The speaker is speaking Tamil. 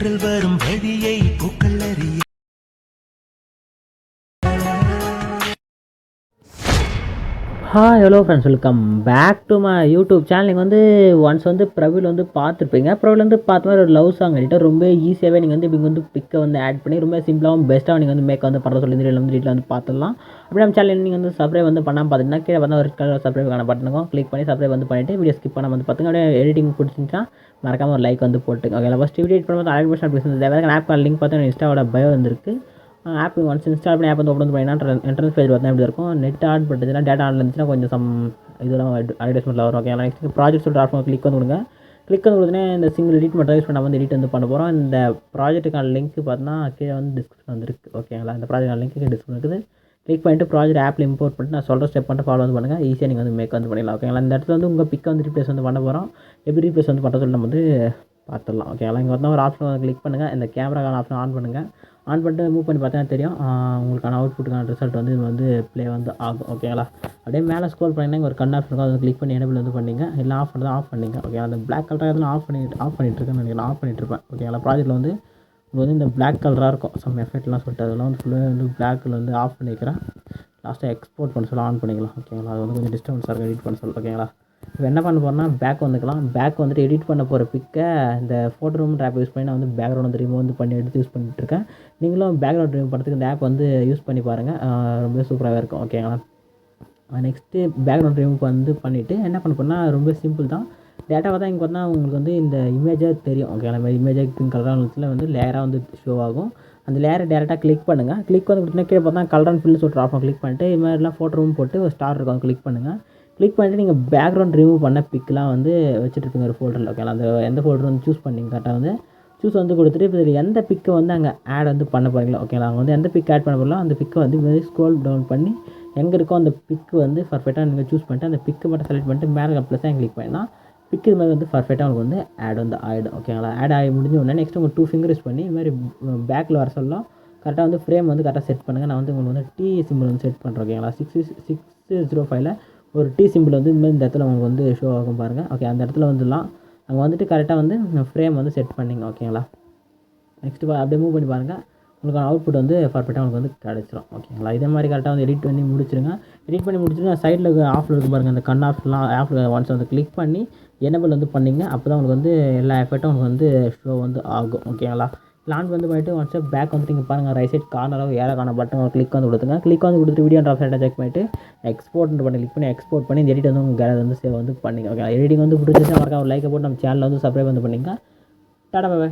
தென்றல் வரும் வழியை பூக்கள் அறிய. Hi hello friends, welcome back to my YouTube channel. நீங்கள் வந்து ஒன்ஸ் வந்து ப்ரவில் வந்து பார்த்துருப்பீங்க. ப்ரவில் வந்து பார்த்த மாதிரி ஒரு லவ் சாங் எடிட்டர் ரொம்ப ஈஸியாகவே நீங்கள் வந்து இப்படி வந்து பிக்கை வந்து ஆட் பண்ணி ரொம்ப சிம்பிளாகவும் பெஸ்ட்டாக நீங்கள் வந்து மேக் வந்து பண்ணுற சொல்லி இந்த வீட்டில் வந்து பார்த்துடலாம். அப்படி நம்ம சேனல் நீங்கள் வந்து சப்ஸ்கிரைப் வந்து பண்ணாமல் பார்த்தீங்கன்னா கீழே வந்து ஒரு சப்ஸ்கிரைப் பட்டனுக்கும் கிளிக் பண்ணி சப்ஸ்கிரைப் வந்து பண்ணிவிட்டு வீடியோ ஸ்கிப் பண்ணாமல் வந்து பார்த்துங்க. அப்படியே எடிட்டிங் பிடிச்சிருந்துச்சுன்னா மறக்காமல் ஒரு லைக் வந்து போட்டுங்க. ஓகே, ஃபஸ்ட் வீடியோ எடிட் பண்ணும்போது அலைட் பேசுகிறது ஆப் லிங்க் பார்த்தீங்கன்னா இன்ஸ்டாவோட பயோ வந்துருக்கு. ஆப் ஒன்ஸ் இன்ஸ்டால் பண்ணி ஆப் வந்து ஓப்பன் பண்ணிங்கன்னா என்ட்ரன்ஸ் பேஜ் பார்த்தா எப்படி இருக்கும். நெட் ஆன் பண்ணுறதுனா டேட்டா ஆன் இருந்துச்சுன்னா கொஞ்சம் இதெல்லாம் அட்வர்டைஸ்மெண்ட்டில் வரும். ஓகே, நெக்ஸ்ட் ப்ராஜெக்ட் சொல்லிட்டு ஆப்ஷன் கிளிக் வந்து கொடுங்க. கிளிக் வந்து கொடுத்தோன்னே இந்த சிங்கிள் எடிட் மட்டும் யூஸ் பண்ண வந்து எடிட் வந்து பண்ண போகிறோம். இந்த ப்ராஜெக்ட்டுக்கான லிங்க் பார்த்தீங்கன்னா கீழே வந்து டிஸ்கிரிப்ஷன் வந்துருக்கு. ஓகேங்களா, இந்த ப்ராஜெக்ட் லிங்க் டிஸ்கிரிப்ஷன் இருக்குது. கிளிக் பண்ணிட்டு ப்ராஜெக்ட் ஆப்பில் இம்போர்ட் பண்ணிட்டு நான் சொல்கிற ஸ்டெப் பண்ணிட்டு ஃபாலோ வந்து பண்ணுங்கள். ஈஸியாக நீங்கள் வந்து மேக் வந்து பண்ணிடலாம். ஓகேங்களா, இந்த இடத்துல வந்து உங்கள் பிக்கை வந்து ரீப்ளேஸ் வந்து பண்ண போகிறோம். எப்படி ரீப்ளேஸ் வந்து பண்ணுறது சொல்லி நம்ம வந்து பார்த்துடலாம். ஓகேங்களா, இங்கே வந்து ஒரு ஆப்ஷன் வந்து கிளிக் பண்ணுங்கள். இந்த கேமராக்கான ஆப்ஷன் ஆன் பண்ணுங்கள். ஆன் பண்ணிட்டு மூவ் பண்ணி பார்த்தா தெரியும் உங்களுக்கான அவுட்புட்டுக்கான ரிசல்ட் வந்து இது வந்து ப்ளே வந்து ஆகும். ஓகேங்களா, அப்படியே மேலே ஸ்க்ரோல் பண்ணிங்கன்னா ஒரு கண் ஆப்ஷன் இருக்கும். அதை கிளிக் பண்ணி எனேபிள் வந்து பண்ணிங்க. இல்லை ஆஃப் பண்ணி ஆஃப் பண்ணிங்க. ஓகே, அந்த பிளாக் கலராக ஆஃப் பண்ணிட்டுருக்கேன்னு நினைக்கிறேன். ஆஃப் பண்ணிட்டுருப்பேன். ஓகேங்களா, ப்ராஜெக்ட்டில் வந்து உங்களுக்கு வந்து இந்த பிளாக் கலராக இருக்கும் சம் எஃபெக்ட்லாம் சொல்லிட்டு அதெல்லாம் வந்து ஃபுல்லாக வந்து பிளாக்கில் வந்து ஆஃப் பண்ணிக்கிறேன். லாஸ்ட்டாக எக்ஸ்போர்ட் பண்ண சொல்ல ஆன் பண்ணிக்கலாம். ஓகேங்களா, அது வந்து கொஞ்சம் டிஸ்டர்பன்ஸாக இருக்கும் எடிட் பண்ண சொல்ல. ஓகேங்களா, இப்போ என்ன பண்ண போகிறோம்னா பேக் வந்துக்கலாம். பேக் வந்துட்டு எடிட் பண்ண போகிற பிக்கை இந்த ஃபோட்டோ ரூம் ஆப் யூஸ் பண்ணி நான் வந்து பேக்ரவுண்ட் வந்து ரிமூவ் வந்து பண்ணி எடுத்து யூஸ் பண்ணிட்டுருக்கேன். நீங்களும் பேக்ரவுண்ட் ரிமூவ் பண்ணுறதுக்கு இந்த ஆப் வந்து யூஸ் பண்ணி பாருங்கள். ரொம்ப சூப்பராகவே இருக்கும். ஓகேங்களா, நெக்ஸ்ட்டு பேக்ரவுண்ட் ரிமூவ் வந்து பண்ணிவிட்டு என்ன பண்ண போனால் ரொம்ப சிம்பிள் தான். டேட்டாவை தான் இங்கே பார்த்தா உங்களுக்கு வந்து இந்த இமேஜாக தெரியும். ஓகேங்களா, இந்த மாதிரி இமேஜாக பிங்க் கலராக வந்து லேயராக வந்து ஷோ ஆகும். அந்த லேயரை டேரெக்டாக கிளிக் பண்ணுங்கள். கிளிக் வந்து கொடுத்தீங்கன்னா கீழே பார்த்தா கலர் அண்ட் ஃபில் சொல்லிட்டு ஆப்ஷன் கிளிக் பண்ணிட்டு இது மாதிரிலாம் ஃபோட்டோ ரூம் போட்டு ஒரு ஸ்டார் இருக்கும் கிளிக் பண்ணுங்கள். கிளிக் பண்ணிட்டு நீங்கள் பேக்ரவுண்ட் ரிமூவ் பண்ண பிக்லாம் வந்து வச்சுட்ருப்பீங்க ஒரு ஃபோல்டரில். ஓகேங்களா, அந்த எந்த ஃபோல்டர் வந்து சூஸ் பண்ணிங்க கரெக்டாக வந்து சூஸ் வந்து கொடுத்துட்டு இப்போ இதில் எந்த பிக்கை வந்து அங்கே ஆட் வந்து பண்ண போகிறீங்களோ. ஓகேங்களா, அங்கே வந்து எந்த பிக் ஆட் பண்ண போகிறோம் அந்த பிக்கை வந்து இது ஸ்க்ரோல் டவுன் பண்ணி எங்கே இருக்கோ அந்த பிக்கு வந்து பர்ஃபெக்டாக நீங்கள் சூஸ் பண்ணிட்டு அந்த பிக்கு மட்டும் செலக்ட் பண்ணிட்டு மேலே ப்ளஸ் தான் கிளிக் பண்ணால் பிக்கு இது மாதிரி வந்து பர்ஃபெக்டாக உங்களுக்கு வந்து ஆட் வந்து ஆகிடும். ஓகேங்களா, ஆட் ஆகி முடிஞ்ச உடனே நெக்ஸ்ட் உங்கள் 2 ஃபிங்கர் யூஸ் பண்ணி இது மாதிரி பேக்கில் வர சொல்லலாம் கரெக்டாக வந்து ஃப்ரேம் வந்து கரெக்டாக செட் பண்ணுங்கள். நான் வந்து உங்களுக்கு வந்து டி சிம்பிள் வந்து செட் பண்ணுறேன். ஓகேங்களா, 605 ஒரு டி சிம்பிள் வந்து இந்த இடத்துல உங்களுக்கு வந்து ஷோ ஆகும் பாருங்கள். ஓகே, அந்த இடத்துல வந்துடலாம். அங்கே வந்துட்டு கரெக்டாக வந்து ஃப்ரேம் வந்து செட் பண்ணிங்க. ஓகேங்களா, நெக்ஸ்ட்டு அப்படியே மூவ் பண்ணி பாருங்கள். உங்களுக்கு அவுட்புட் வந்து பர்ஃபெக்டாக உங்களுக்கு வந்து கிடச்சிரும். ஓகேங்களா, இதே மாதிரி கரெக்டாக வந்து எடிட் பண்ணி முடிச்சிருங்க. எடிட் பண்ணி முடிச்சுட்டு சைடில் ஆஃபில் இருக்கும் பாருங்கள். அந்த கண் ஆஃப்லாம் ஆஃபில் ஒன்ஸ் வந்து கிளிக் பண்ணி எனேபிள் வந்து பண்ணிங்க. அப்போ தான் உங்களுக்கு வந்து எல்லா எஃபெக்ட்டும் உங்களுக்கு வந்து ஷோ வந்து ஆகும். ஓகேங்களா, லான்ச் வந்து போய்ட்டு ஒன்ஸ் பேக் வந்துட்டு இங்கே பாருங்கள் ரைட் சைட் கார்னராக ஏறக்கான பட்டன் கிளிக் வந்து கொடுத்துங்க. கிளிக் வந்து கொடுத்துட்டு வீடியோ ஆப்ஷன் செக் பண்ணிவிட்டு எக்ஸ்போர்ட் பண்ணி கிளிக் பண்ணி எக்ஸ்போர்ட் பண்ணி இந்த எடிட் வந்து உங்கள் கேலரி வந்து சேவ் வந்து பண்ணிங்க. ஓகே, எடிட்டிங் வந்து பிடிச்சிருந்தா மறக்காம ஒரு லைக்கை போட்டு நம்ம சேனலில் வந்து சப்ஸ்கிரைப் வந்து பண்ணிங்க. Tata bye.